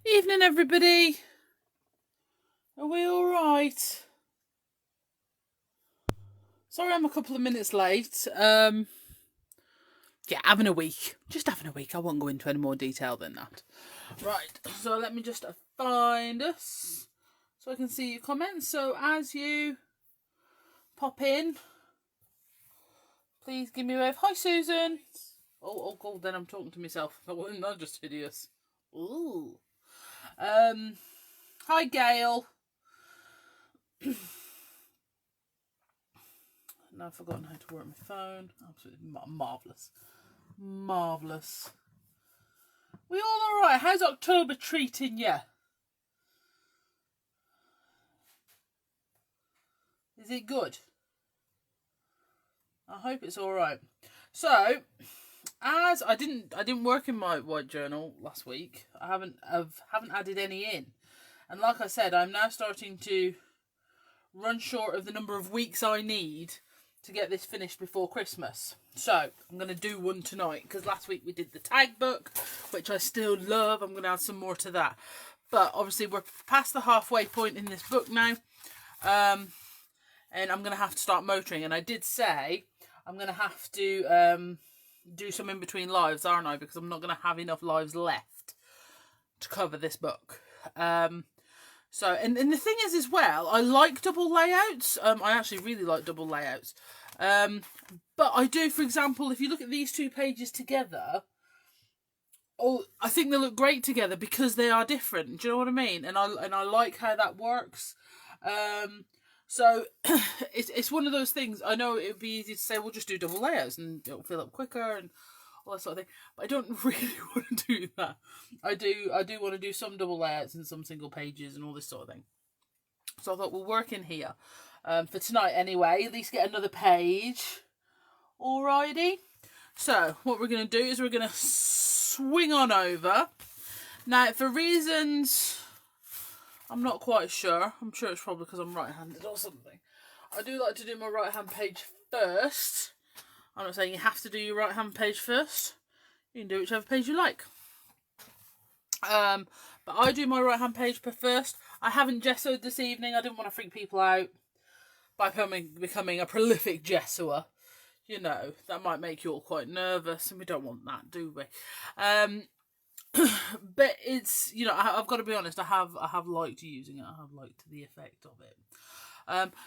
Evening, everybody. Are we all right? Sorry, I'm a couple of minutes late. Yeah, having a week. Just having a week. I won't go into any more detail than that. Right, so let me just find us so I can see your comments. So as you pop in, please give me a wave. Hi, Susan. Oh, God, then I'm talking to myself. That wasn't just hideous. Ooh. Hi, Gail. Now I've forgotten how to work my phone. Absolutely marvellous. Marvellous. We all alright? How's October treating you? Is it good? I hope it's alright. So, as I didn't work in my white journal last week. I haven't added any in. And like I said, I'm now starting to run short of the number of weeks I need to get this finished before Christmas. So I'm going to do one tonight, because last week we did the tag book, which I still love. I'm going to add some more to that. But obviously we're past the halfway point in this book now. And I'm going to have to start motoring. And I did say I'm going to have to do some in between lives, aren't I? Because I'm not going to have enough lives left to cover this book. So, and the thing is as well, I like double layouts. I actually really like double layouts. But I do, for example, if you look at these two pages together, I think they look great together because they are different. Do you know what I mean? And I like how that works. So it's one of those things. I know it would be easy to say, we'll just do double layouts and it'll fill up quicker and all that sort of thing. But I don't really want to do that. I do want to do some double layouts and some single pages and all this sort of thing. So I thought we'll work in here for tonight anyway. At least get another page. Alrighty. So what we're going to do is we're going to swing on over. Now, for reasons I'm not quite sure. I'm sure it's probably because I'm right-handed or something. I do like to do my right-hand page first. I'm not saying you have to do your right-hand page first. You can do whichever page you like. But I do my right-hand page first. I haven't gessoed this evening. I didn't want to freak people out by becoming a prolific gessoer. You know, that might make you all quite nervous, and we don't want that, do we? But it's, you know, I've got to be honest, I have liked using it. I have liked the effect of it.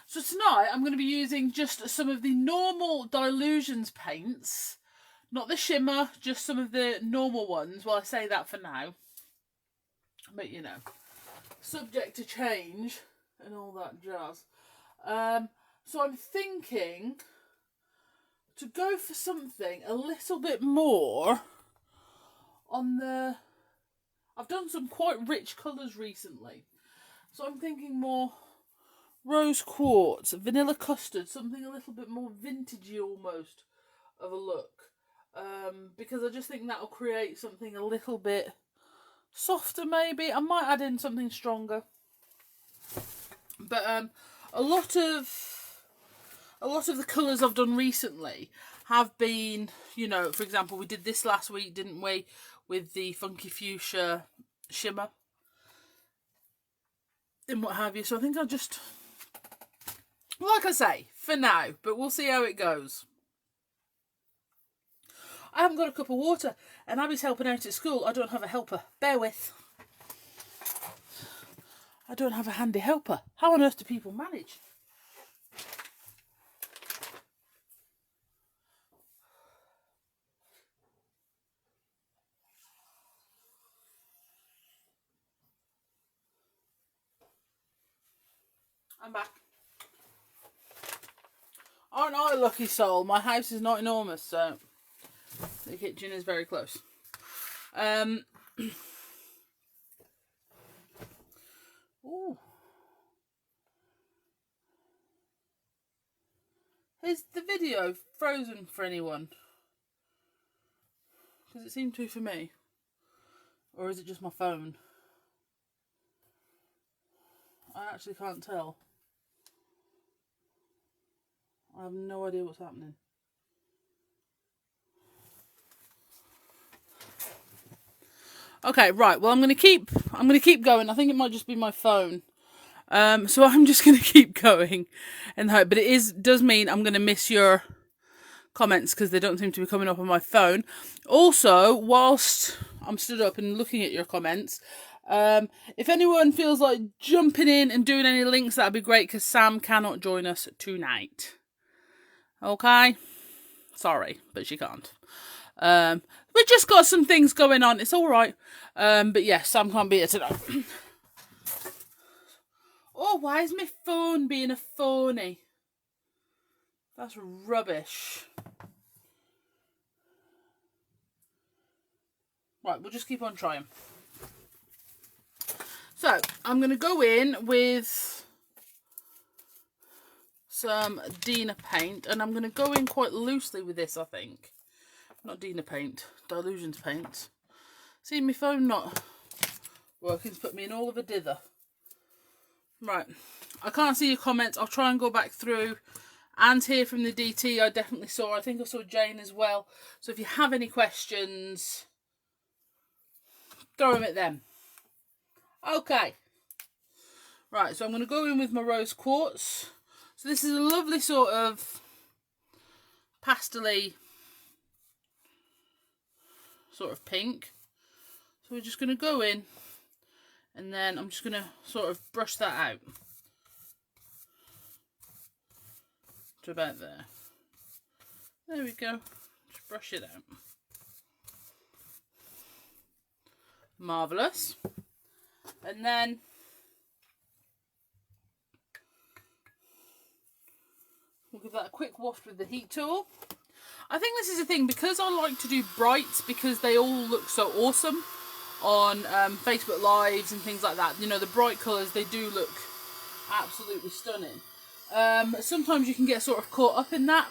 So tonight I'm going to be using just some of the normal Dilutions paints, not the shimmer, just some of the normal ones. Well, I say that for now, but you know, subject to change and all that jazz. So I'm thinking to go for something a little bit more on the... I've done some quite rich colours recently, so I'm thinking more rose quartz, vanilla custard, something a little bit more vintagey almost of a look, because I just think that'll create something a little bit softer. Maybe I might add in something stronger, but a lot of the colours I've done recently have been, you know, for example, we did this last week, didn't we, with the funky fuchsia shimmer and what have you. So I think I'll just, like I say, for now, but we'll see how it goes. I haven't got a cup of water, and Abby's helping out at school. I don't have a helper. Bear with. I don't have a handy helper. How on earth do people manage? I'm back. Aren't I a lucky soul? My house is not enormous, so the kitchen is very close. Ooh. Is the video frozen for anyone? Because it seemed to for me. Or is it just my phone? I actually can't tell. I have no idea what's happening. Okay, right. Well, I'm going to keep I'm going to keep going. I think it might just be my phone. So I'm just going to keep going and hope. But does mean I'm going to miss your comments because they don't seem to be coming up on my phone. Also, whilst I'm stood up and looking at your comments, if anyone feels like jumping in and doing any links, that'd be great because Sam cannot join us tonight. Okay? Sorry, but she can't. We've just got some things going on. It's all right. But yes, Sam can't be here tonight. Oh, why is my phone being a phony? That's rubbish. Right, we'll just keep on trying. So, I'm going to go in with some Dina paint. And I'm going to go in quite loosely with this, I think. Not Dina paint. Dilutions paint. See, my phone not working's put me in all of a dither. Right. I can't see your comments. I'll try and go back through. And here from the DT, I definitely saw. I think I saw Jane as well. So if you have any questions, throw them at them. Okay. Right, so I'm going to go in with my rose quartz. So this is a lovely sort of pastel-y sort of pink. So we're just going to go in and then I'm just going to sort of brush that out to about there. There we go. Just brush it out. Marvellous. And then we'll give that a quick waft with the heat tool. I think this is the thing, because I like to do brights because they all look so awesome on Facebook Lives and things like that. You know, the bright colours, they do look absolutely stunning. Sometimes you can get sort of caught up in that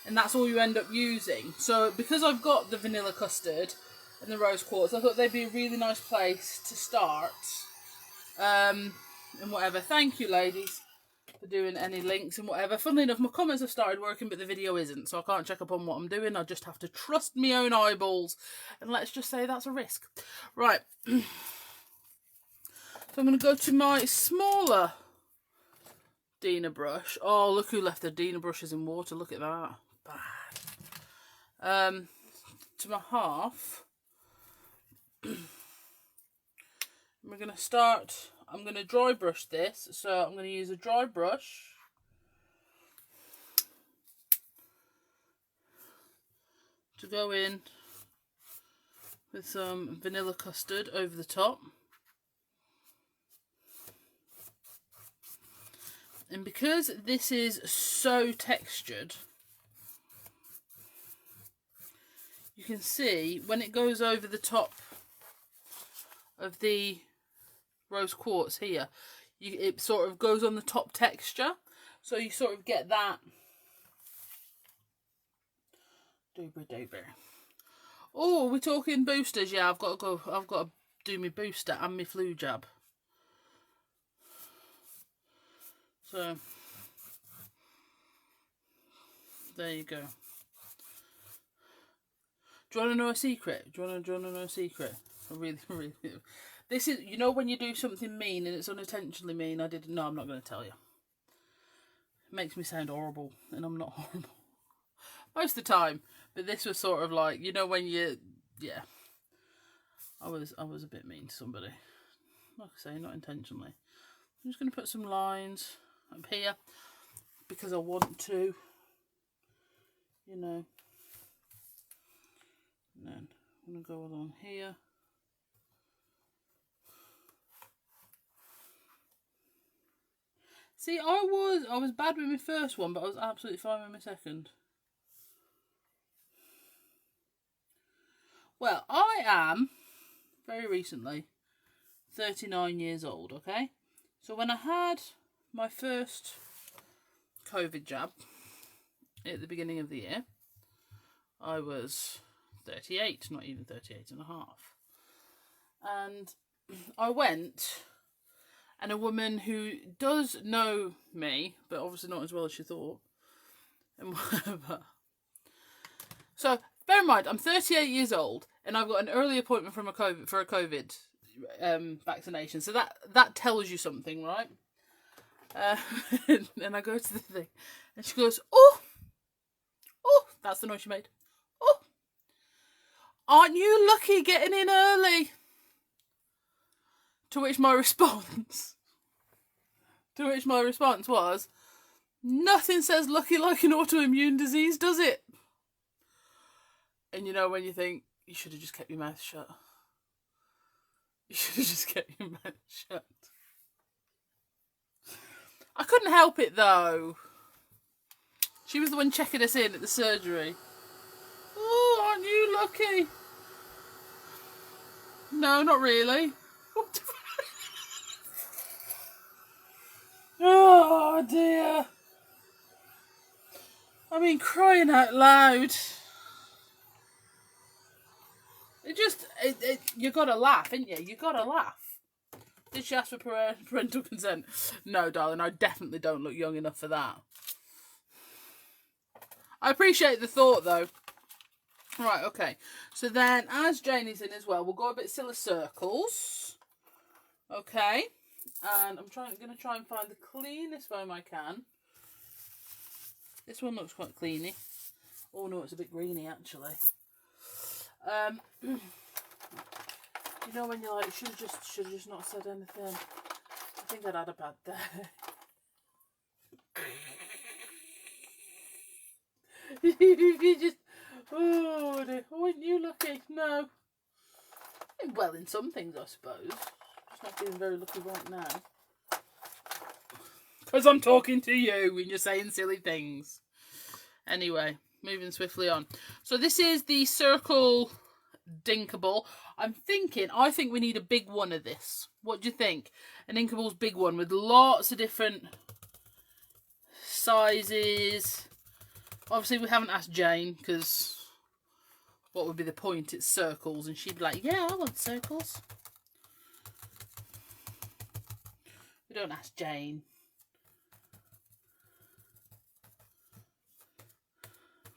and that's all you end up using. So because I've got the vanilla custard and the rose quartz, I thought they'd be a really nice place to start. And whatever. Thank you, ladies, for doing any links and whatever. Funnily enough, my comments have started working, but the video isn't, so I can't check up on what I'm doing. I just have to trust my own eyeballs, and let's just say that's a risk. Right. So I'm going to go to my smaller Dina brush. Oh, look who left the Dina brushes in water. Look at that. Bad. To my half. We're going to start, I'm going to dry brush this, so I'm going to use a dry brush to go in with some vanilla custard over the top. And because this is so textured, you can see when it goes over the top of the rose quartz here, it sort of goes on the top texture, so you sort of get that doobie. Oh, we're talking boosters. Yeah, I've got to go. I've got to do my booster and my flu jab. So there you go. Do you want to know a secret? Do you want to know a secret? I really. This is, you know, when you do something mean and it's unintentionally mean. I didn't know. I'm not going to tell you. It makes me sound horrible, and I'm not horrible most of the time. But this was sort of like, you know, when you, yeah. I was a bit mean to somebody. Like I say, not intentionally. I'm just going to put some lines up here because I want to, you know. And then I'm going to go along here. See, I was bad with my first one, but I was absolutely fine with my second. Well, I am, very recently, 39 years old, okay? So when I had my first COVID jab at the beginning of the year, I was 38, not even 38 and a half. And I went, and a woman who does know me, but obviously not as well as she thought, and whatever. So, bear in mind, I'm 38 years old, and I've got an early appointment for a COVID vaccination. So that tells you something, right? And I go to the thing, and she goes, "Oh, that's the noise she made. Oh, aren't you lucky getting in early?" To which my response was, "Nothing says lucky like an autoimmune disease, does it?" And you know when you think, you should have just kept your mouth shut. You should have just kept your mouth shut. I couldn't help it though. She was the one checking us in at the surgery. "Oh, aren't you lucky?" "No, not really." Oh dear. I mean, crying out loud. You gotta laugh, ain't you? You gotta laugh. Did she ask for parental consent? No, darling, I definitely don't look young enough for that. I appreciate the thought, though. Right, okay. So then, as Janie's in as well, we'll go a bit still of circles. Okay. And I'm going to try and find the cleanest foam I can. This one looks quite cleany. Oh no, it's a bit greeny actually. You know when you're like, should have just not said anything. I think I'd had a bad day. You just, oh dear, aren't you lucky? No. Well, in some things I suppose. Just not feeling very lucky right now. Because I'm talking to you and you're saying silly things. Anyway, moving swiftly on. So this is the circle Dinkable. I think we need a big one of this. What do you think? An Inkable's big one with lots of different sizes. Obviously we haven't asked Jane because what would be the point? It's circles, and she'd be like, "Yeah, I want circles." We don't ask Jane.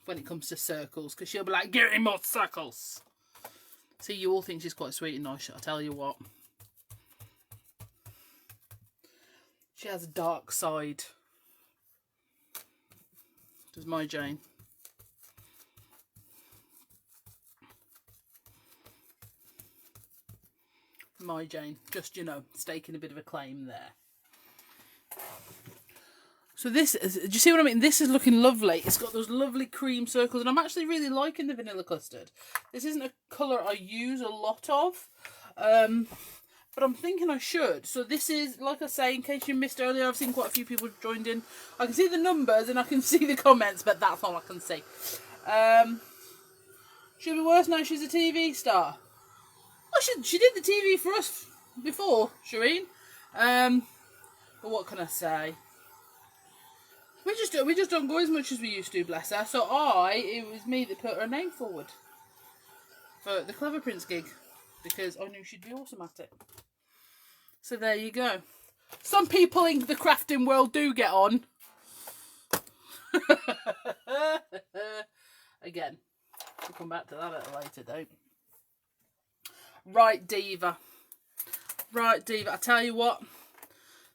When it comes to circles, because she'll be like, "Give me more circles." See, you all think she's quite sweet and nice, I tell you what. She has a dark side. Does my Jane. My Jane. Just, you know, staking a bit of a claim there. So this is, do you see what I mean? This is looking lovely. It's got those lovely cream circles, and I'm actually really liking the vanilla custard. This isn't a colour I use a lot of, but I'm thinking I should. So this is, like I say, in case you missed earlier, I've seen quite a few people joined in. I can see the numbers and I can see the comments, but that's all I can see. She'll be worse now she's a TV star. Well, she did the TV for us before, Shireen. But what can I say? We just don't go as much as we used to, bless her. So it was me that put her name forward for the Clever Prince gig, because I knew she'd be awesome at it. So there you go. Some people in the crafting world do get on. Again, we'll come back to that a little later, don't we? Right, Diva. I tell you what.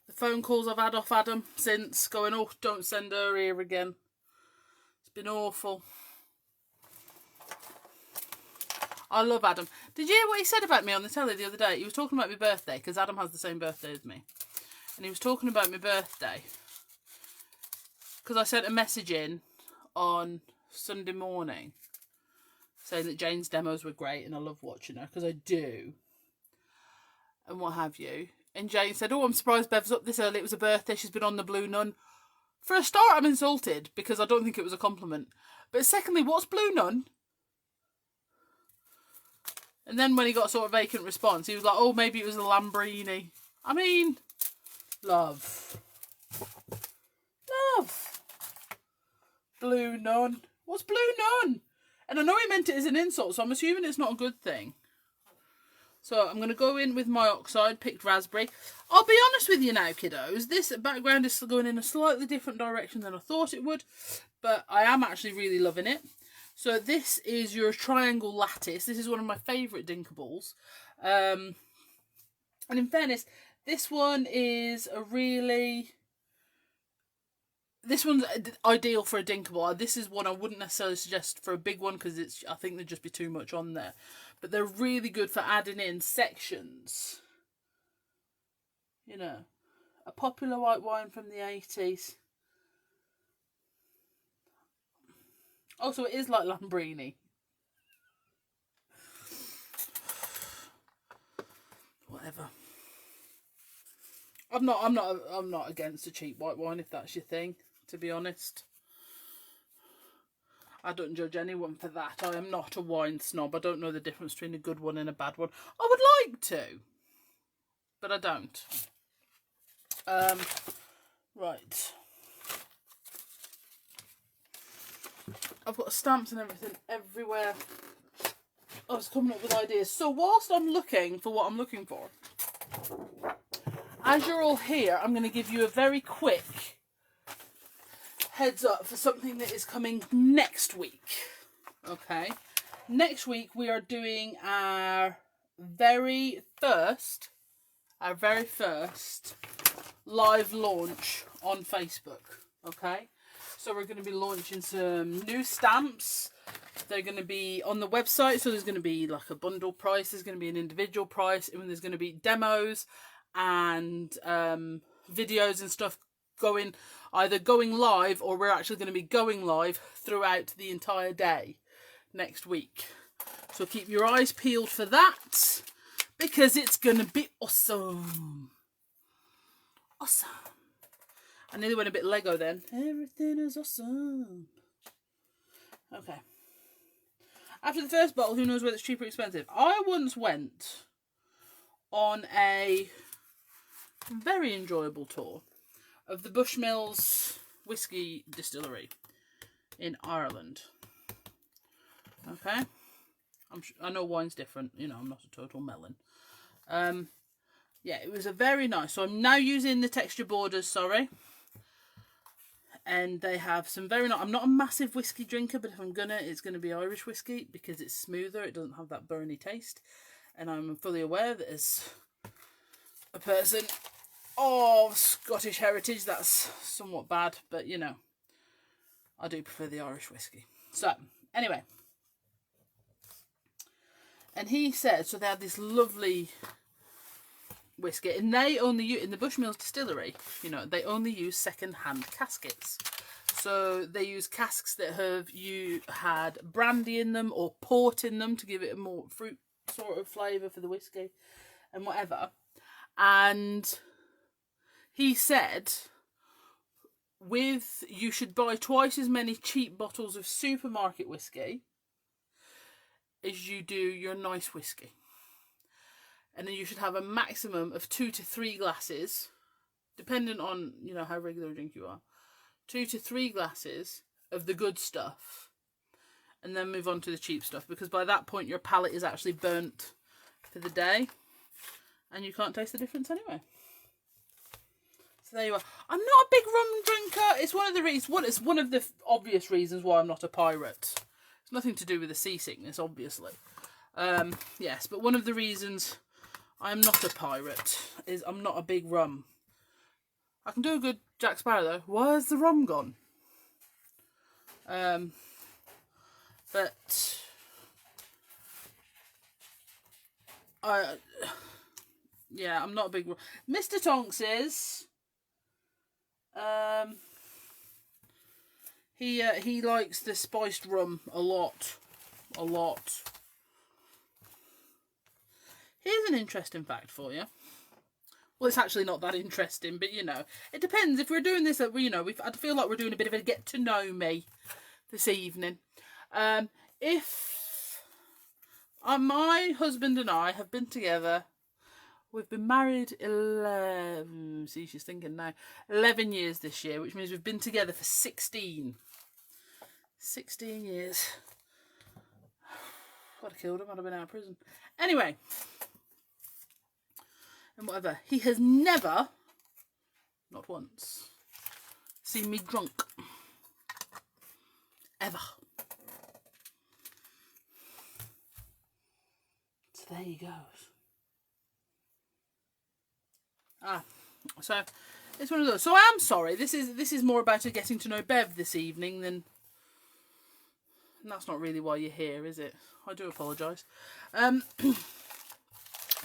The phone calls I've had off Adam since going, "Oh, don't send her here again." It's been awful. I love Adam. Did you hear what he said about me on the telly the other day? He was talking about my birthday, because Adam has the same birthday as me. And he was talking about my birthday. Because I sent a message in on Sunday morning saying that Jane's demos were great and I love watching her, because I do. And what have you. And Jane said, "Oh, I'm surprised Bev's up this early. It was a birthday. She's been on the Blue Nun." For a start, I'm insulted because I don't think it was a compliment. But secondly, what's Blue Nun? And then when he got sort of vacant response, he was like, "Oh, maybe it was a Lambrini." I mean, love. Blue Nun. What's Blue Nun? And I know he meant it as an insult, so I'm assuming it's not a good thing. So I'm going to go in with my oxide, picked raspberry. I'll be honest with you now, kiddos. This background is still going in a slightly different direction than I thought it would. But I am actually really loving it. So this is your triangle lattice. This is one of my favourite Dinkables. And in fairness, this one is a really... This one's ideal for a Dinkable. This is one I wouldn't necessarily suggest for a big one because I think there'd just be too much on there. But they're really good for adding in sections. You know, a popular white wine from the 80s. Oh, so it is like Lambrini. Whatever. I'm not against a cheap white wine if that's your thing, to be honest. I don't judge anyone for that. I am not a wine snob. I don't know the difference between a good one and a bad one. I would like to, but I don't. Right. I've got stamps and everything everywhere. I was coming up with ideas. So whilst I'm looking for what I'm looking for, as you're all here, I'm going to give you a very quick heads up for something that is coming next week. Okay. Next week we are doing our very first live launch on Facebook. Okay. So we're going to be launching some new stamps. They're going to be on the website. So there's going to be like a bundle price. There's going to be an individual price. And there's going to be demos and videos and stuff either going live, or we're actually going to be going live throughout the entire day next week. So keep your eyes peeled for that, because it's going to be awesome. Awesome. I nearly went a bit Lego then. Everything is awesome. Okay. After the first bottle, who knows whether it's cheap or expensive? I once went on a very enjoyable tour of the Bushmills whiskey distillery in Ireland. Okay. I know wine's different. You know, I'm not a total melon. Yeah, it was a very nice. So I'm now using the texture borders, sorry. And they have some very nice... I'm not a massive whiskey drinker, but if I'm gonna, it's going to be Irish whiskey because it's smoother. It doesn't have that burny taste. And I'm fully aware that as a person of Scottish heritage, that's somewhat bad. But, you know, I do prefer the Irish whiskey. So, anyway. And he said, so they had this lovely whiskey, and they only use, in the Bushmills distillery, you know, they only use second-hand caskets. So they use casks that have had brandy in them or port in them to give it a more fruit sort of flavour for the whiskey and whatever. And he said you should buy twice as many cheap bottles of supermarket whiskey as you do your nice whiskey. And then you should have a maximum of 2 to 3 glasses, depending on, you know, how regular a drink you are. 2 to 3 glasses of the good stuff, and then move on to the cheap stuff, because by that point your palate is actually burnt for the day, and you can't taste the difference anyway. So there you are. I'm not a big rum drinker. It's one of the reasons. It's one of the obvious reasons why I'm not a pirate. It's nothing to do with the seasickness, obviously. Yes, but one of the reasons I'm not a pirate is I'm not a big rum. I can do a good Jack Sparrow though. Where's the rum gone? But yeah, I'm not a big rum. Mr. Tonks is he likes the spiced rum a lot. Here's an interesting fact for you. Well, it's actually not that interesting, but, you know, it depends. If we're doing this, you know, I feel like we're doing a bit of a get to know me this evening. If my husband and I have been together, we've been married 11, see, she's thinking now, 11 years this year, which means we've been together for 16 years. I'd have killed him, I'd have been out of prison. Anyway. And whatever. He has never, not once, seen me drunk. Ever. So there you go. So it's one of those. So I am sorry. This is more about a getting to know Bev this evening than. And that's not really why you're here, is it? I do apologise.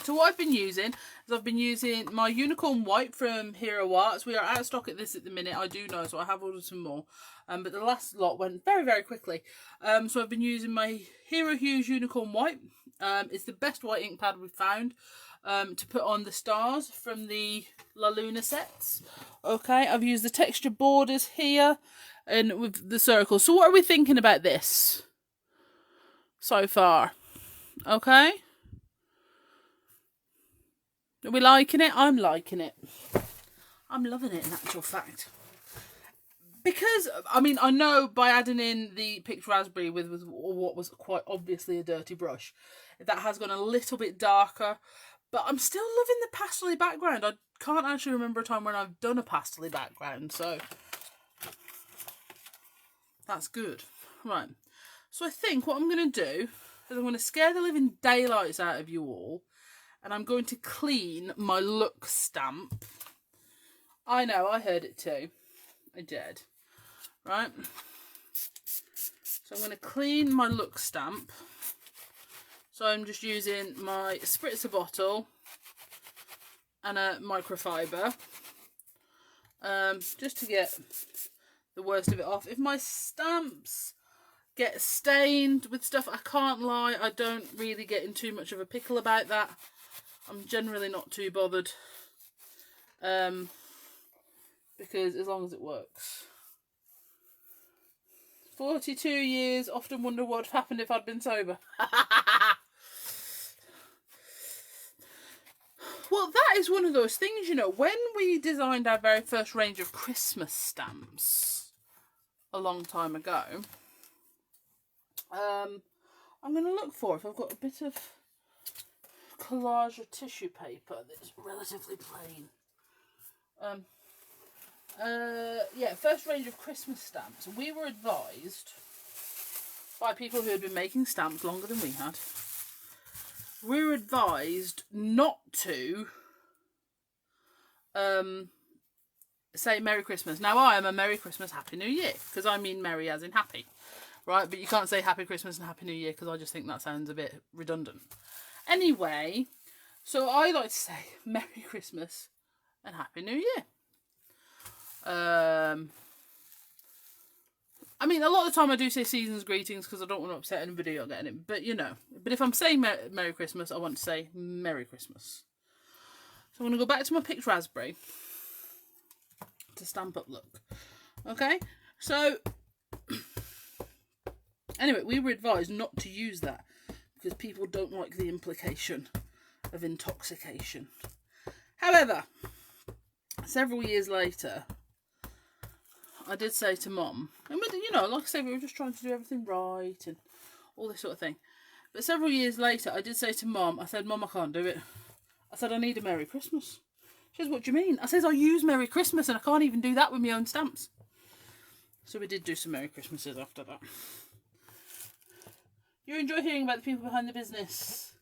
So what I've been using is I've been using my unicorn white from Hero Arts. We are out of stock at this at the minute, I do know, so I have ordered some more. But the last lot went very, very quickly. So I've been using my Hero Hues unicorn white. It's the best white ink pad we've found to put on the stars from the La Luna sets. Okay, I've used the texture borders here and with the circles. So what are we thinking about this so far? Okay. Are we liking it? I'm liking it. I'm loving it in actual fact. Because, I mean, I know by adding in the picked raspberry with what was quite obviously a dirty brush, that has gone a little bit darker. But I'm still loving the pastel-y background. I can't actually remember a time when I've done a pastel-y background, so that's good. Right. So I think what I'm going to do is I'm going to scare the living daylights out of you all. And I'm going to clean my look stamp. I know, I heard it too. I did. Right. So I'm going to clean my look stamp. So I'm just using my spritzer bottle and a microfiber. Just to get the worst of it off. If my stamps get stained with stuff, I can't lie, I don't really get in too much of a pickle about that. I'm generally not too bothered, because as long as it works. 42 years, often wonder what would happen if I'd been sober. Well, that is one of those things, you know, when we designed our very first range of Christmas stamps a long time ago, I'm going to look for if I've got a bit of collage or tissue paper that's relatively plain. Yeah, first range of Christmas stamps. We were advised by people who had been making stamps longer than we had. We were advised not to say Merry Christmas. Now I am a Merry Christmas, Happy New Year, because I mean merry as in happy, right? But you can't say Happy Christmas and Happy New Year because I just think that sounds a bit redundant. Anyway, so I like to say Merry Christmas and Happy New Year. I mean, a lot of the time I do say season's greetings because I don't want to upset anybody or get it. But, you know, but if I'm saying Merry Christmas, I want to say Merry Christmas. So I'm going to go back to my picked raspberry to stamp up look. Okay, so anyway, we were advised not to use that because people don't like the implication of intoxication. However, several years later, I did say to Mum, and you know, like I said, we were just trying to do everything right and all this sort of thing. But several years later, I did say to Mum, I said, Mum, I can't do it. I said, I need a Merry Christmas. She says, what do you mean? I says, I use Merry Christmas and I can't even do that with my own stamps. So we did do some Merry Christmases after that. You enjoy hearing about the people behind the business?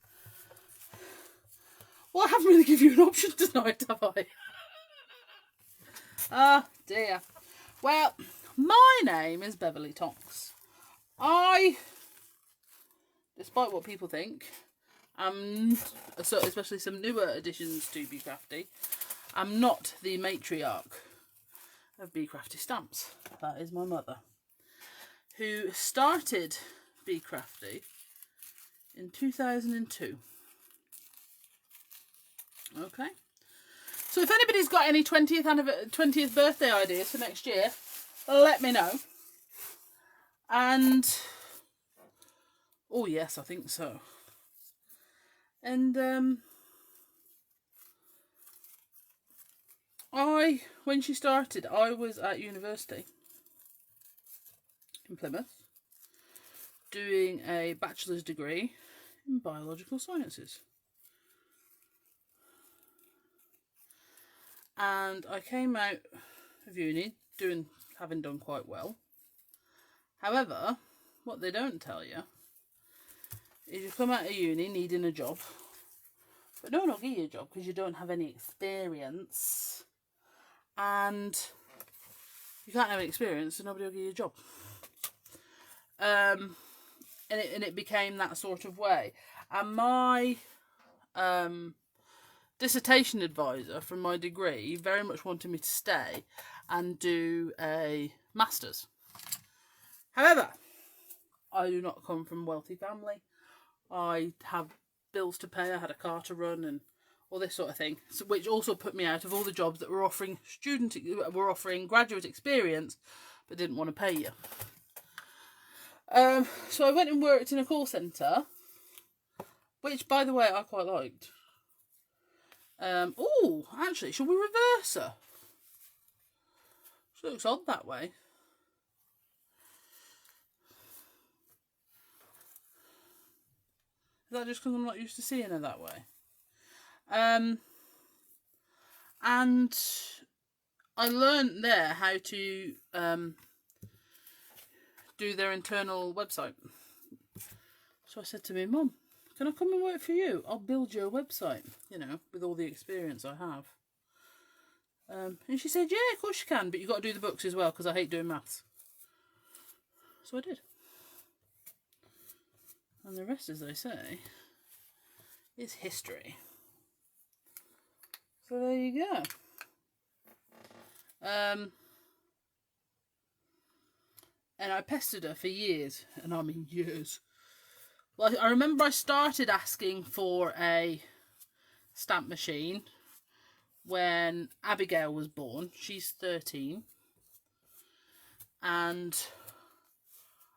Well, I haven't really given you an option tonight, have I? Ah, dear. Well, my name is Beverly Tonks. Despite what people think, so especially some newer additions to Bee Crafty, I'm not the matriarch of Bee Crafty Stamps. That is my mother, who started Bee Crafty in 2002. Okay. So if anybody's got any 20th birthday ideas for next year, let me know. And oh yes, I think so. And when she started, I was at university in Plymouth doing a bachelor's degree in biological sciences. And I came out of uni having done quite well. However, what they don't tell you is you come out of uni needing a job, But no one will give you a job because you don't have any experience. And you can't have any experience, so nobody will give you a job. And it became that sort of way. And my dissertation advisor from my degree very much wanted me to stay and do a master's. However, I do not come from a wealthy family. I have bills to pay. I had a car to run and all this sort of thing, so, which also put me out of all the jobs that were offering graduate experience but didn't want to pay you. So I went and worked in a call centre, which, by the way, I quite liked. Oh, actually, shall we reverse her? She looks odd that way. Is that just because I'm not used to seeing her that way? And I learned there how to do their internal website. So I said to me, Mum, can I come and work for you? I'll build you a website, you know, with all the experience I have. And she said, yeah, of course you can, but you've got to do the books as well because I hate doing maths. So I did. And the rest, as they say, is history. So there you go. And I pestered her for years, and I mean years. Well, I remember I started asking for a stamp machine when Abigail was born. She's 13. And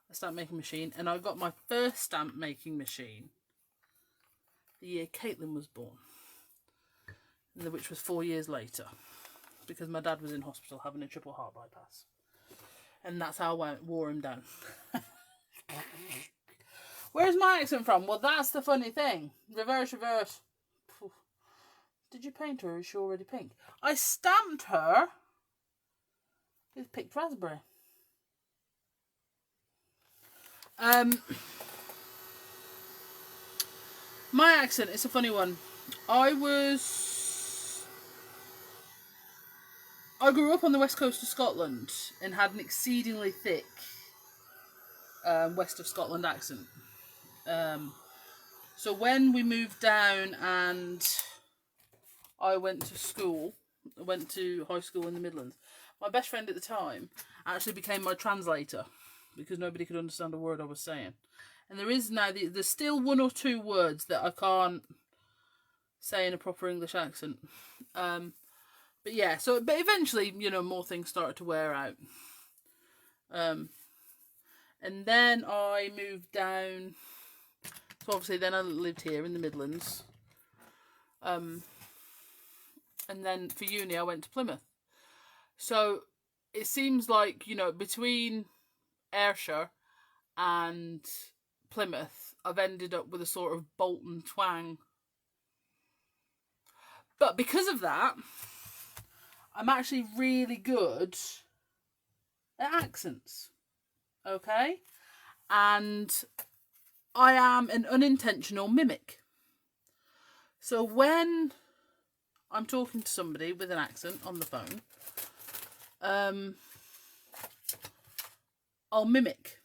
a stamp making machine, and I got my first stamp making machine the year Caitlin was born, which was 4 years later, because my dad was in hospital having a triple heart bypass, and that's how I wore him down. Where's my accent from? Well, that's the funny thing. Reverse. Did you paint her, or is she already pink? I stamped her with picked raspberry. My accent is a funny one. I grew up on the west coast of Scotland and had an exceedingly thick west of Scotland accent. So when we moved down and I went to school, I went to high school in the Midlands, my best friend at the time actually became my translator, because nobody could understand a word I was saying. And there is now, there's still one or two words that I can't say in a proper English accent. But yeah, but eventually, you know, more things started to wear out. And then I moved down, so obviously then I lived here in the Midlands. And then for uni I went to Plymouth. So it seems like, you know, between Ayrshire and Plymouth, I've ended up with a sort of Bolton twang. But because of that, I'm actually really good at accents. Okay? And I am an unintentional mimic. So when I'm talking to somebody with an accent on the phone, I'll mimic.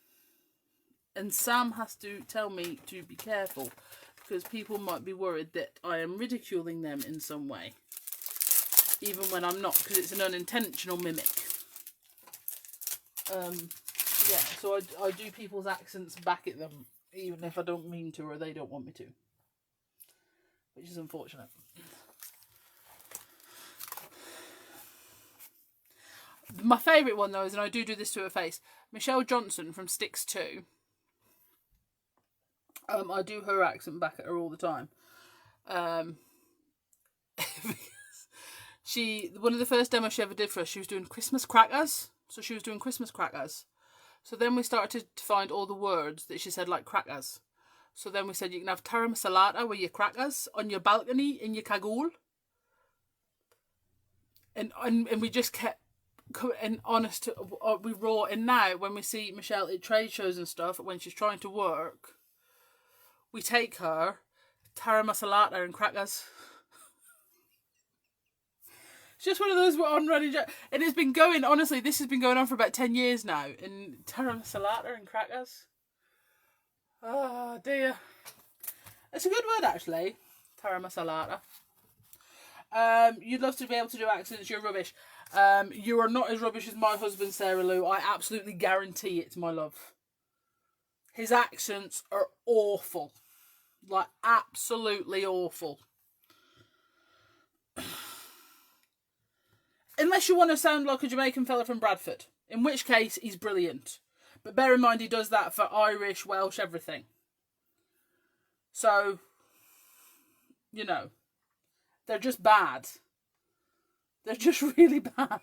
And Sam has to tell me to be careful, because people might be worried that I am ridiculing them in some way, even when I'm not, because it's an unintentional mimic. Yeah, so I do people's accents back at them, even if I don't mean to or they don't want me to, which is unfortunate. My favourite one, though, is, and I do this to her face, Michelle Johnson from Sticks 2. I do her accent back at her all the time. One of the first demos she ever did for us, she was doing Christmas crackers. So she was doing Christmas crackers. So then we started to find all the words that she said like crackers. So then we said you can have taramasalata with your crackers on your balcony in your cagoule. And we just kept, and honest, we raw. And now when we see Michelle at trade shows and stuff, when she's trying to work, we take her Taramasalata and crackers. It's just one of those on-running jokes. And it's been going, honestly, this has been going on for about 10 years now. And Taramasalata and crackers. Oh, dear. It's a good word, actually. Taramasalata. You'd love to be able to do accents. You're rubbish. You are not as rubbish as my husband, Sarah Lou. I absolutely guarantee it, my love. His accents are awful. Like, absolutely awful. Unless you want to sound like a Jamaican fella from Bradford. In which case, he's brilliant. But bear in mind, he does that for Irish, Welsh, everything. So, you know, they're just bad. They're just really bad.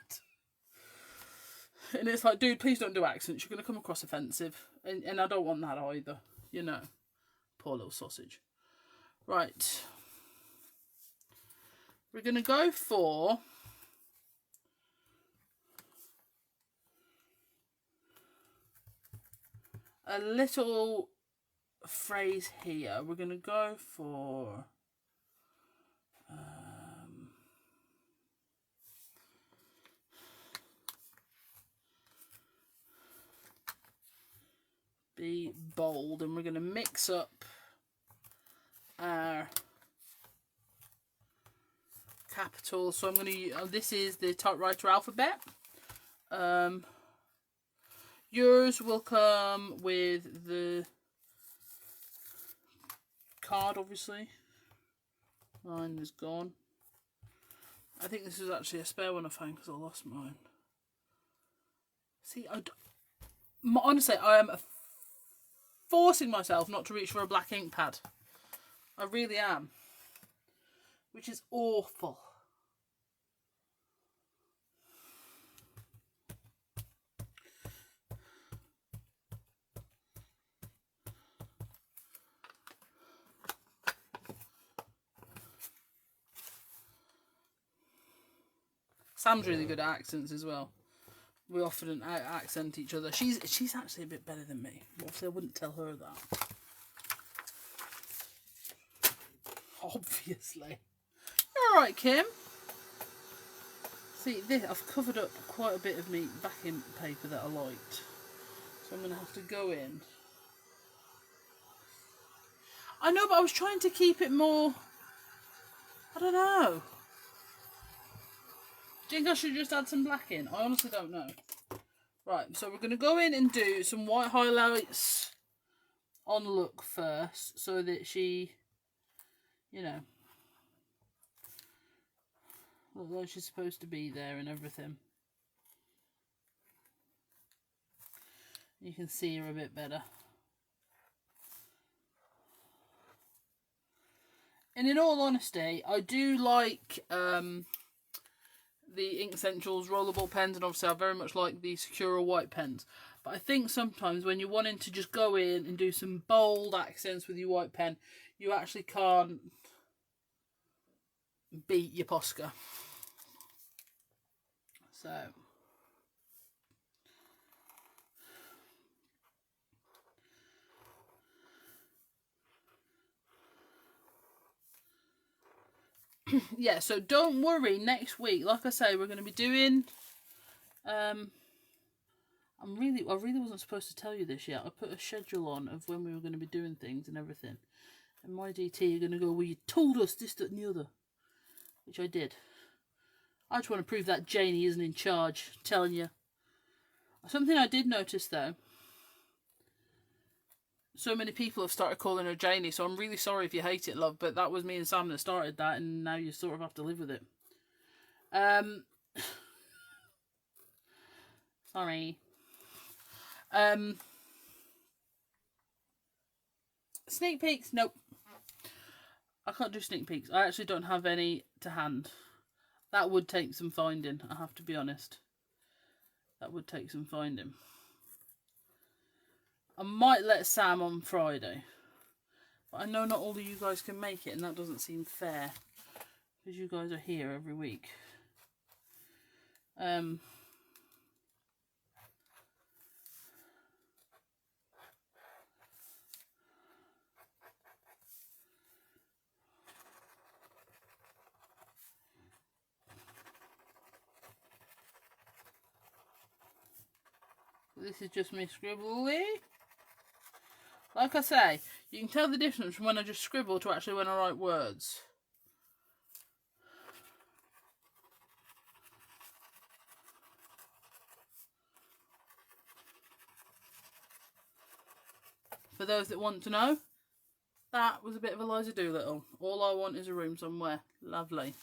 And it's like, dude, please don't do accents. You're going to come across offensive. And I don't want that either. You know. Poor little sausage. Right. We're going to go for... a little phrase here. We're going to go for... be bold, and we're going to mix up our capitals. So I'm going to use, this is the typewriter alphabet. Yours will come with the card, obviously. Mine is gone. I think this is actually a spare one I found because I lost mine. See, honestly, I am forcing myself not to reach for a black ink pad. I really am. Which is awful. Sam's really good at accents as well. We often accent each other. She's actually a bit better than me. Obviously, I wouldn't tell her that. Obviously. You're alright, Kim. See, this, I've covered up quite a bit of me backing paper that I liked. So I'm going to have to go in. I know, but I was trying to keep it more... I don't know. Do you think I should just add some black in? I honestly don't know. Right, so we're going to go in and do some white highlights on Look first, so that she, you know, looks like she's supposed to be there and everything. You can see her a bit better. And in all honesty, I do like the Ink Essentials rollable pens, and obviously I very much like the Sakura white pens. But I think sometimes when you're wanting to just go in and do some bold accents with your white pen, you actually can't beat your Posca. So... yeah, so don't worry, next week, like I say, we're going to be doing, I really wasn't supposed to tell you this yet. I put a schedule on of when we were going to be doing things and everything. And my DT are going to go, well, you told us this, that and the other. Which I did. I just want to prove that Janie isn't in charge, I'm telling you. Something I did notice, though. So many people have started calling her Janie, so I'm really sorry if you hate it, love, but that was me and Sam that started that, and now you sort of have to live with it. Sorry. Sneak peeks? Nope. I can't do sneak peeks. I actually don't have any to hand. That would take some finding, I have to be honest. That would take some finding. I might let Sam on Friday, but I know not all of you guys can make it, and that doesn't seem fair, because you guys are here every week. This is just me scribbly. Like I say, you can tell the difference from when I just scribble to actually when I write words. For those that want to know, that was a bit of Eliza Doolittle. All I want is a room somewhere. Lovely.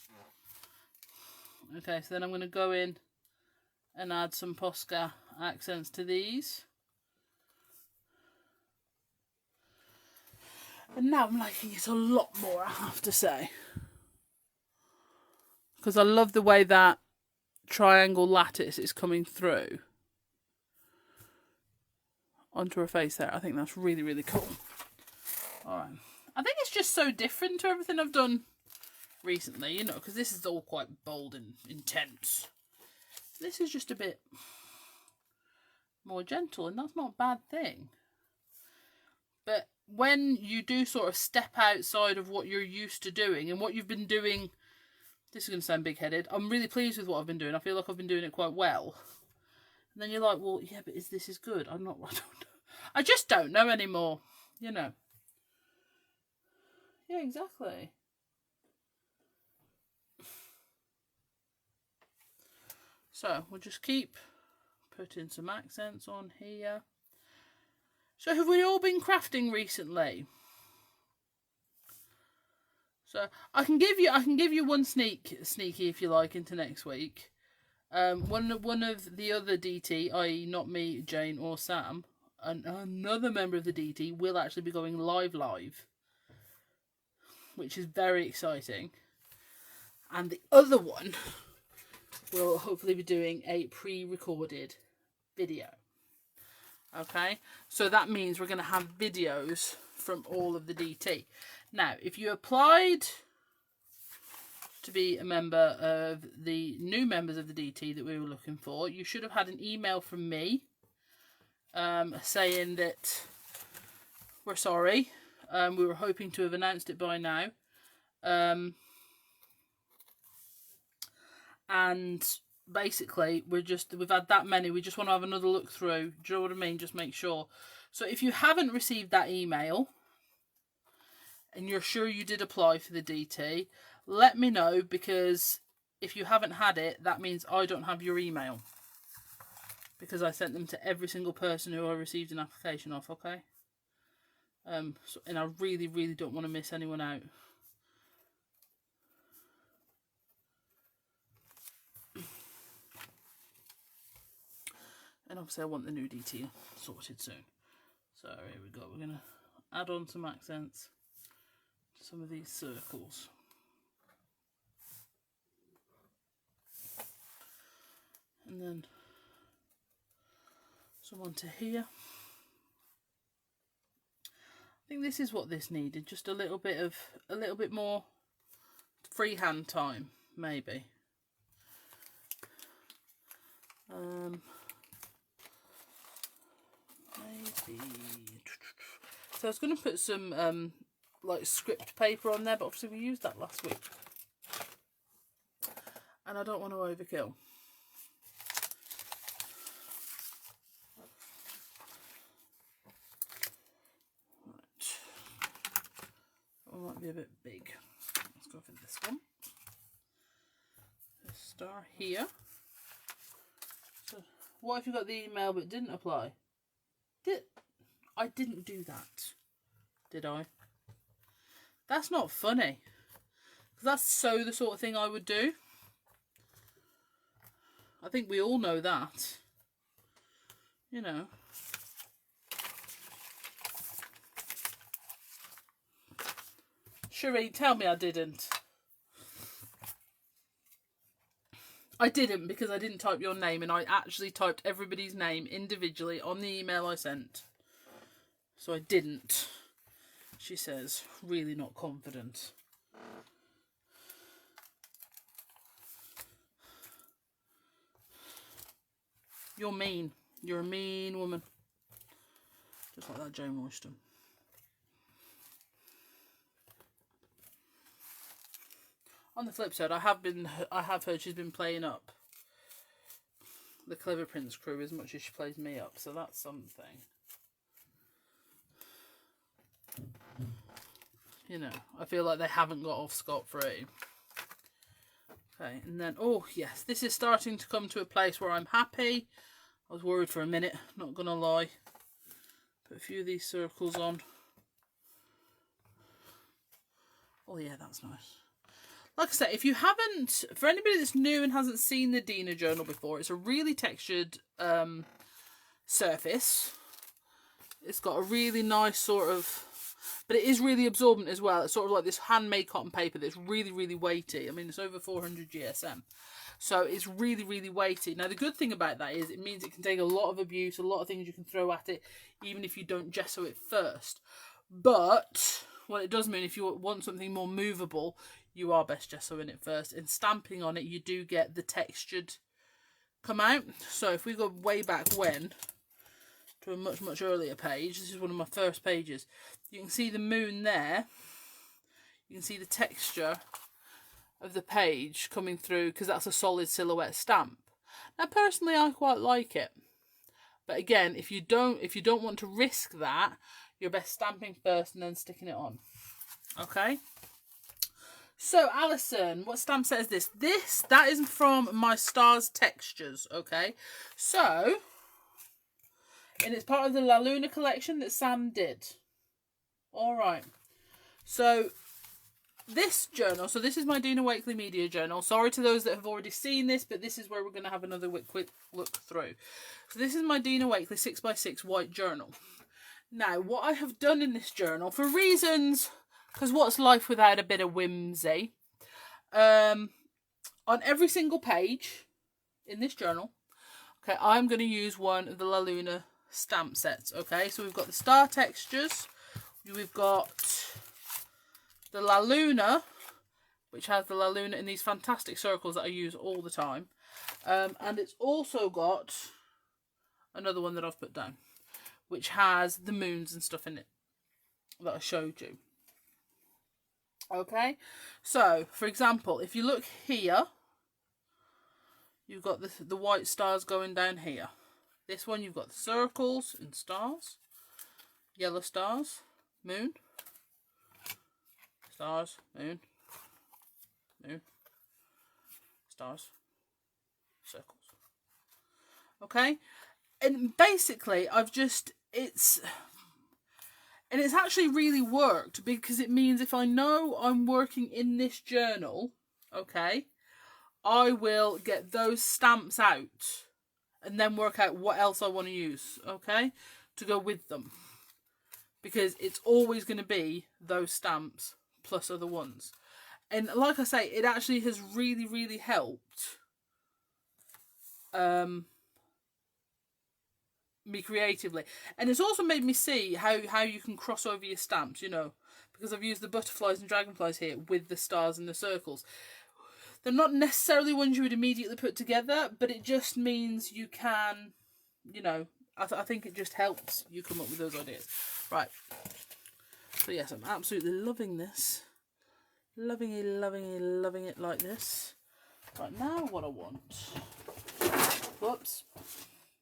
Okay, so then I'm going to go in and add some Posca accents to these. And now I'm liking it a lot more, I have to say. Because I love the way that triangle lattice is coming through onto her face there. I think that's really, really cool. Alright. I think it's just so different to everything I've done recently, you know, because this is all quite bold and intense. This is just a bit more gentle, and that's not a bad thing. But when you do sort of step outside of what you're used to doing and what you've been doing, this is going to sound big-headed, I'm really pleased with what I've been doing. I feel like I've been doing it quite well. And then you're like, well, yeah, but this is good. I don't know. I just don't know anymore, you know. Yeah, exactly. So we'll just keep putting some accents on here. So have we all been crafting recently? So I can give you one sneaky if you like into next week. One of the other DT, i.e. not me, Jane or Sam, and another member of the DT will actually be going live, which is very exciting. And the other one will hopefully be doing a pre-recorded video. Okay, so that means we're going to have videos from all of the DT. Now, if you applied to be a member of the new members of the DT that we were looking for, you should have had an email from me saying that we're sorry. We were hoping to have announced it by now. And basically we've had that many, we just want to have another look through. Do you know what I mean? Just make sure. So if you haven't received that email and you're sure you did apply for the DT, let me know, because if you haven't had it, that means I don't have your email, because I sent them to every single person who I received an application off. Okay, and I really, really don't want to miss anyone out. And obviously I want the new DT sorted soon. So here we go. We're going to add on some accents to some of these circles. And then some onto here. I think this is what this needed. Just a little bit more freehand time, maybe. Maybe. So I was going to put some like script paper on there, but obviously we used that last week, and I don't want to overkill. Right, that one might be a bit big. Let's go for this one. A star here. So what if you got the email but didn't apply? I didn't do that, did I? That's not funny. That's so the sort of thing I would do. I think we all know that. You know. Cherie, tell me I didn't. I didn't, because I didn't type your name, and I actually typed everybody's name individually on the email I sent. So I didn't, she says, really not confident. You're mean. You're a mean woman. Just like that Jane Royston. On the flip side, I have heard she's been playing up the Clever Prince crew as much as she plays me up, so that's something. You know, I feel like they haven't got off scot-free. Okay, and then, oh yes, this is starting to come to a place where I'm happy. I was worried for a minute, not gonna lie. Put a few of these circles on. Oh yeah, that's nice. Like I said, if you haven't, for anybody that's new and hasn't seen the Dina journal before, it's a really textured surface. It's got a really nice sort of, but it is really absorbent as well. It's sort of like this handmade cotton paper that's really, really weighty. I mean, it's over 400 GSM. So it's really, really weighty. Now, the good thing about that is it means it can take a lot of abuse, a lot of things you can throw at it, even if you don't gesso it first. But what it does mean, if you want something more movable, you are best gessoing it first. And stamping on it, you do get the textured come out. So if we go way back when, to a much, much earlier page, this is one of my first pages, you can see the moon there. You can see the texture of the page coming through because that's a solid silhouette stamp. Now, personally, I quite like it. But again, if you don't want to risk that, you're best stamping first and then sticking it on. Okay? So, Alison, what stamp set is this? That is from my Stars Textures, okay? So, and it's part of the La Luna collection that Sam did. Alright. So, this journal, so this is my Dina Wakley Media Journal. Sorry to those that have already seen this, but this is where we're going to have another quick look through. So this is my Dina Wakley 6x6 white journal. Now, what I have done in this journal, for reasons, because what's life without a bit of whimsy, on every single page in this journal, okay, I'm going to use one of the La Luna stamp sets, okay? So we've got the Star Textures, we've got the La Luna, which has the La Luna in these fantastic circles that I use all the time. And it's also got another one that I've put down, which has the moons and stuff in it that I showed you. Okay, so for example, if you look here, you've got the white stars going down here. This one you've got the circles and stars, yellow stars, moon, stars, moon, moon, stars, circles. Okay, and basically it's actually really worked because it means if I know I'm working in this journal, okay, I will get those stamps out and then work out what else I want to use, okay, to go with them. Because it's always going to be those stamps plus other ones. And like I say, it actually has really, really helped me creatively. And it's also made me see how you can cross over your stamps, you know, because I've used the butterflies and dragonflies here with the stars and the circles. They're not necessarily ones you would immediately put together, but it just means you can, you know, I think it just helps you come up with those ideas. Right. So yes, I'm absolutely loving this. Loving it, loving it, loving it like this. Right, now what I want. Whoops.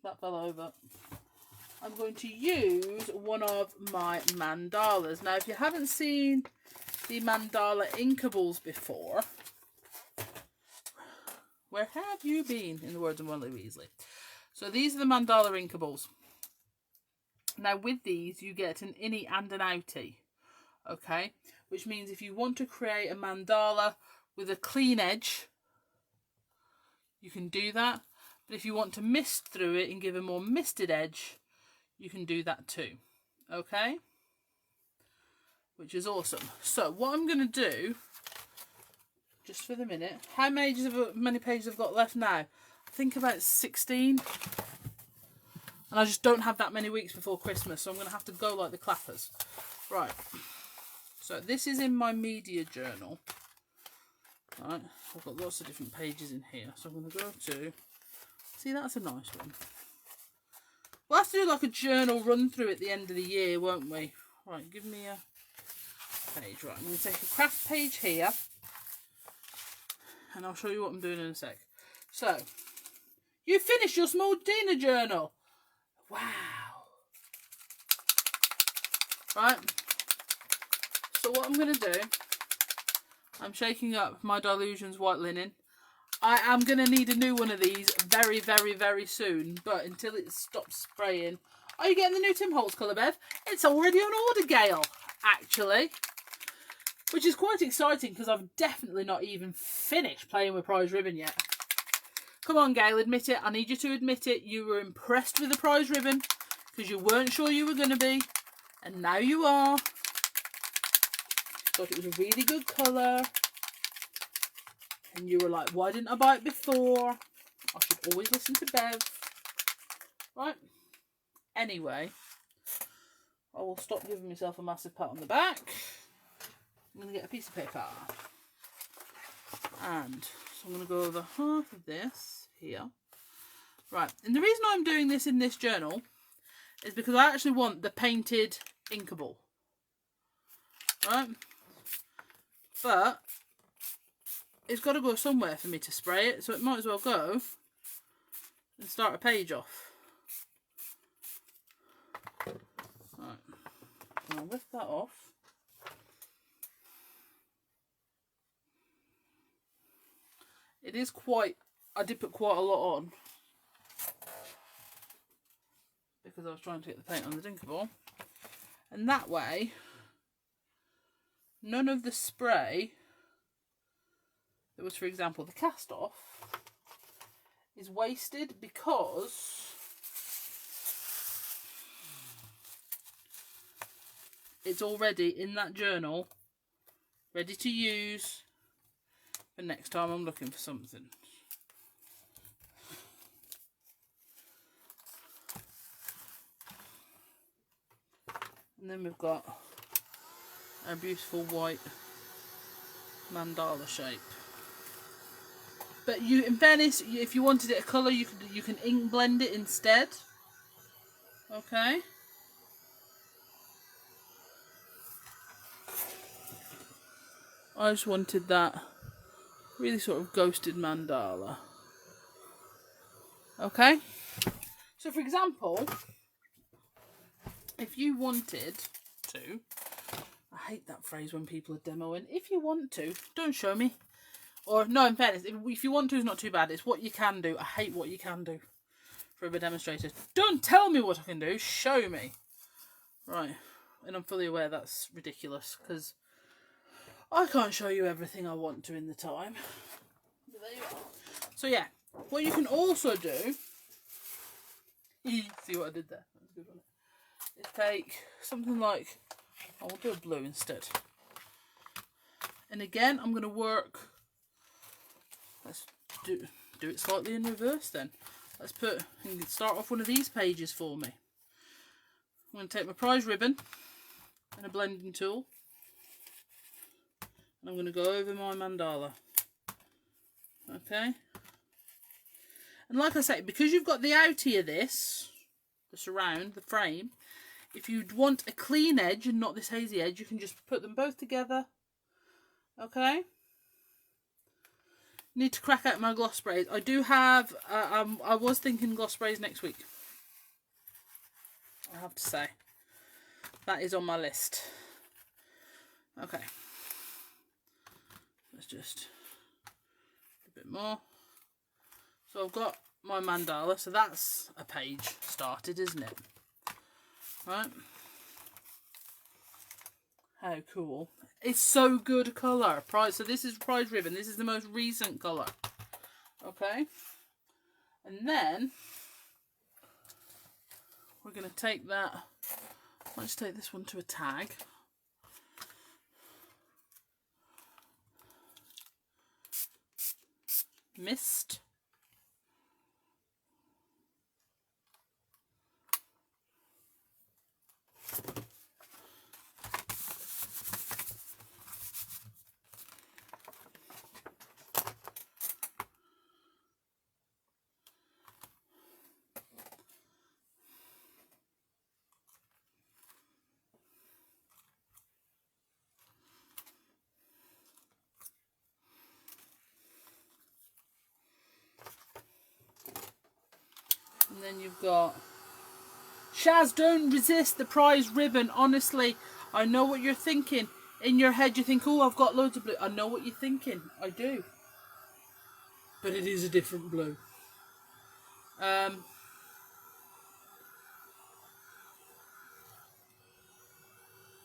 That fell over. I'm going to use one of my mandalas. Now, if you haven't seen the Mandala Inkables before, where have you been, in the words of Molly Weasley? So these are the Mandala Inkables. Now, with these, you get an innie and an outie, okay? Which means if you want to create a mandala with a clean edge, you can do that. But if you want to mist through it and give a more misted edge, you can do that too, okay? Which is awesome. So what I'm going to do, just for the minute, how many pages I've got left now? I think about 16. And I just don't have that many weeks before Christmas, so I'm going to have to go like the clappers. Right. So this is in my media journal. Right. I've got lots of different pages in here. So I'm going to go to... See, that's a nice one. We'll have to do like a journal run through at the end of the year, won't we? Right, give me a page. Right, I'm going to take a craft page here. And I'll show you what I'm doing in a sec. So, You finished your small Dina journal. Wow. Right. So what I'm going to do, I'm shaking up my Dylusions white linen. I am going to need a new one of these very, very, very soon. But until it stops spraying. Are you getting the new Tim Holtz colour, Bev? It's already on order, Gail, actually. Which is quite exciting because I've definitely not even finished playing with prize ribbon yet. Come on, Gail, admit it. I need you to admit it. You were impressed with the prize ribbon because you weren't sure you were going to be. And now you are. Thought it was a really good colour. And you were like, why didn't I buy it before? I should always listen to Bev. Right. Anyway, I will stop giving myself a massive pat on the back. I'm going to get a piece of paper. And so I'm going to go over half of this here. Right. And the reason I'm doing this in this journal is because I actually want the painted inkable. Right. But it's got to go somewhere for me to spray it. So it might as well go and start a page off. Right. I'll lift that off. It is quite, I did put quite a lot on because I was trying to get the paint on the Dinkable. And that way, none of the spray that was, for example, the cast off is wasted because it's already in that journal, ready to use for next time I'm looking for something. And then we've got our beautiful white mandala shape. But you, in fairness, if you wanted it a colour, you can ink blend it instead. Okay. I just wanted that really sort of ghosted mandala. Okay. So for example, if you wanted to, I hate that phrase when people are demoing. If you want to, don't show me. Or no, in fairness, if you want to, it's not too bad. It's what you can do. I hate what you can do for a demonstrator. Don't tell me what I can do. Show me. Right. And I'm fully aware that's ridiculous because I can't show you everything I want to in the time. But there you are. So yeah, what you can also do, see what I did there? That was a good one. Is take something like, I'll do a blue instead. And again, I'm going to work. Let's do it slightly in reverse then. Let's start off one of these pages for me. I'm going to take my prize ribbon and a blending tool. And I'm going to go over my mandala. Okay. And like I say, because you've got the outie of this, the surround, the frame, if you'd want a clean edge and not this hazy edge, you can just put them both together. Okay. Need to crack out my gloss sprays. I do have, I was thinking gloss sprays next week. I have to say. That is on my list. Okay. Let's just a bit more. So I've got my mandala. So that's a page started, isn't it? Right. How cool. It's so good colour. So this is prize ribbon. This is the most recent colour. Okay. And then we're going to take that. Let's take this one to a tag. Mist. And then you've got Shaz, don't resist the prize ribbon. Honestly, I know what you're thinking. In your head you think, oh, I've got loads of blue. I know what you're thinking. I do. But it is a different blue.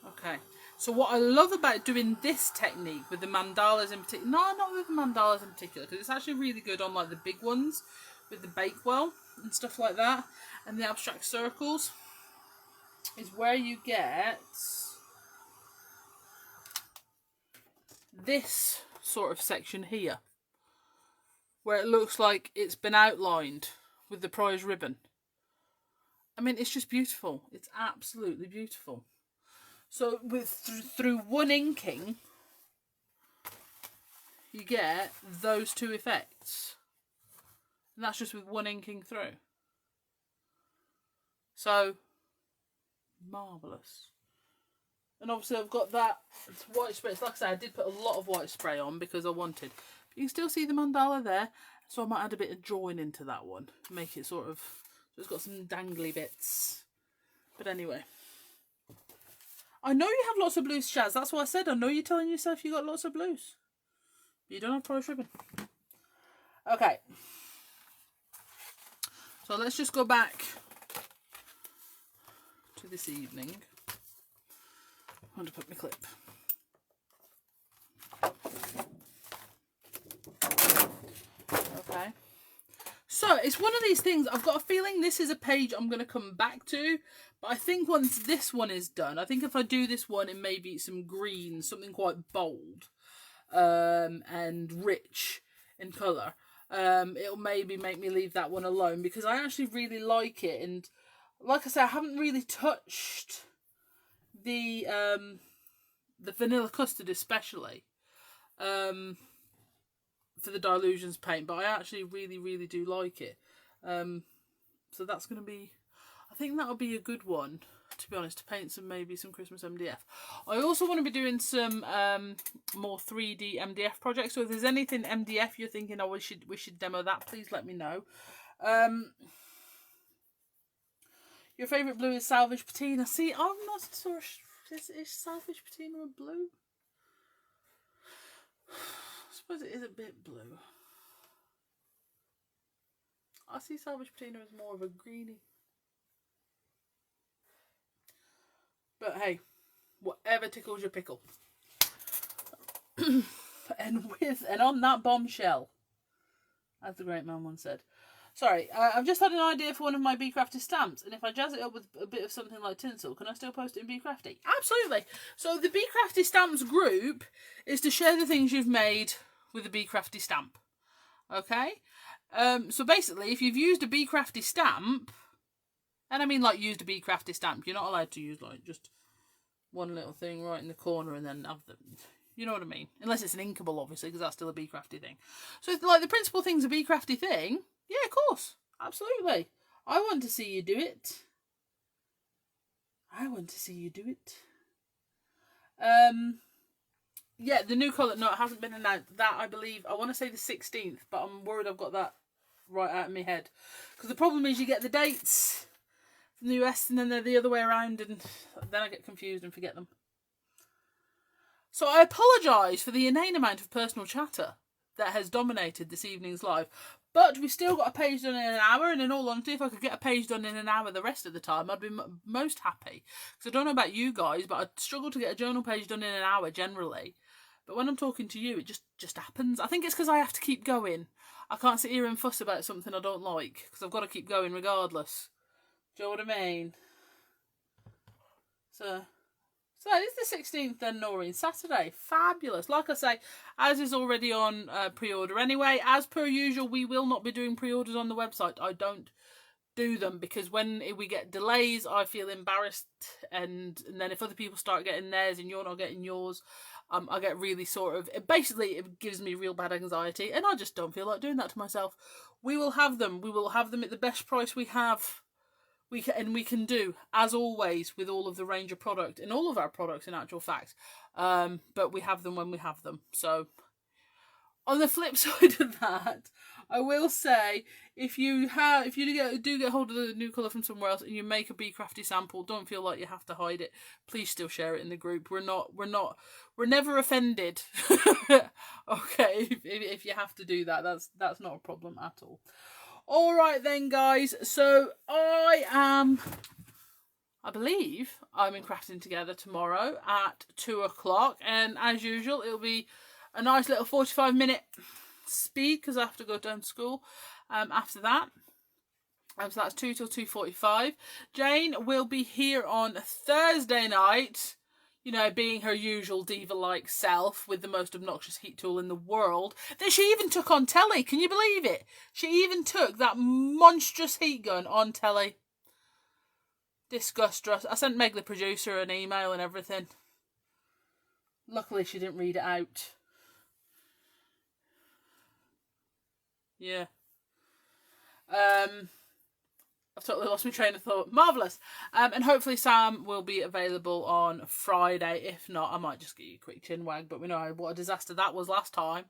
Okay. So what I love about doing this technique with the mandalas in particular, no, not with the mandalas in particular, because it's actually really good on like the big ones with the Bakewell and stuff like that, and the abstract circles, is where you get this sort of section here, where it looks like it's been outlined with the prize ribbon. I mean, it's just beautiful. It's absolutely beautiful. So through one inking, you get those two effects. And that's just with one inking through. So, marvellous. And obviously I've got that white spray. Like I said, I did put a lot of white spray on because I wanted. But you can still see the mandala there. So I might add a bit of drawing into that one. Make it sort of, so it's got some dangly bits. But anyway. I know you have lots of blues, Shaz. That's what I said. I know you're telling yourself you got lots of blues. But you don't have prize ribbon. Okay. So let's just go back to this evening. I want to put my clip. Okay. So it's one of these things, I've got a feeling this is a page I'm going to come back to. But I think once this one is done, I think if I do this one in maybe some green, something quite bold and rich in colour, it'll maybe make me leave that one alone, because I actually really like it. And like I said, I haven't really touched the vanilla custard especially for the Dilutions paint, but I actually really do like it. So that's going to be, I think that'll be a good one, to be honest, to paint maybe some Christmas MDF. I also want to be doing some more 3D MDF projects, so if there's anything MDF you're thinking, oh, we should demo that, please let me know. Your favourite blue is Salvage Patina. See, I'm not sure, is Salvage Patina a blue? I suppose it is a bit blue. I see Salvage Patina as more of a greeny. But hey, whatever tickles your pickle. and on that bombshell, as the great man once said. Sorry, I've just had an idea for one of my Bee Crafty stamps, and if I jazz it up with a bit of something like tinsel, can I still post it in Bee Crafty? Absolutely! So the Bee Crafty Stamps group is to share the things you've made with a Bee Crafty stamp. Okay? So basically, if you've used a Bee Crafty stamp, and I mean like used a Bee Crafty stamp, you're not allowed to use like just one little thing right in the corner and then have them. You know what I mean? Unless it's an inkable, obviously, because that's still a Bee Crafty thing. So like the principal thing's a Bee Crafty thing. Yeah, of course. Absolutely. I want to see you do it. I want to see you do it. Yeah, the new colour, no, it hasn't been announced. That, I believe, I want to say the 16th, but I'm worried I've got that right out of my head. Because the problem is you get the dates from the US and then they're the other way around, and then I get confused and forget them. So I apologise for the inane amount of personal chatter that has dominated this evening's live. But we've still got a page done in an hour, and in all honesty, if I could get a page done in an hour the rest of the time, I'd be most happy. Because I don't know about you guys, but I'd struggle to get a journal page done in an hour generally. But when I'm talking to you, it just happens. I think it's because I have to keep going. I can't sit here and fuss about something I don't like, because I've got to keep going regardless. Do you know what I mean? So it's the 16th then, Noreen. Saturday. Fabulous. Like I say, as is already on pre-order anyway. As per usual, we will not be doing pre-orders on the website. I don't do them because when we get delays, I feel embarrassed. And then if other people start getting theirs and you're not getting yours, I get really sort of... Basically, it gives me real bad anxiety. And I just don't feel like doing that to myself. We will have them. We will have them at the best price we have. We can do, as always, with all of the range of product, and all of our products in actual fact. But we have them when we have them. So On the flip side of that, I will say, if you do get hold of the new colour from somewhere else and you make a Bee Crafty sample, don't feel like you have to hide it. Please still share it in the group. We're never offended. Okay, if you have to do that, that's not a problem at all. All right then, guys. So I believe I'm in Crafting Together tomorrow at 2 o'clock, and as usual, it'll be a nice little 45-minute speed because I have to go down to school after that. So that's 2 till 2:45. Jane will be here on Thursday night, you know, being her usual diva-like self with the most obnoxious heat tool in the world that she even took on telly. Can you believe it? She even took that monstrous heat gun on telly. Disgusting. I sent Meg the producer an email and everything. Luckily she didn't read it out. Yeah. I've totally lost my train of thought. Marvellous. And hopefully Sam will be available on Friday. If not, I might just give you a quick chin wag. But we know what a disaster that was last time.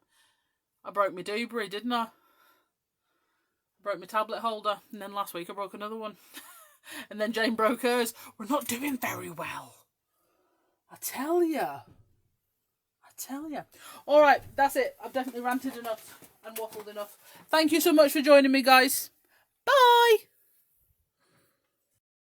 I broke my doobry, didn't I? Broke my tablet holder. And then last week I broke another one. And then Jane broke hers. We're not doing very well. I tell ya. Alright, that's it. I've definitely ranted enough and waffled enough. Thank you so much for joining me, guys. Bye!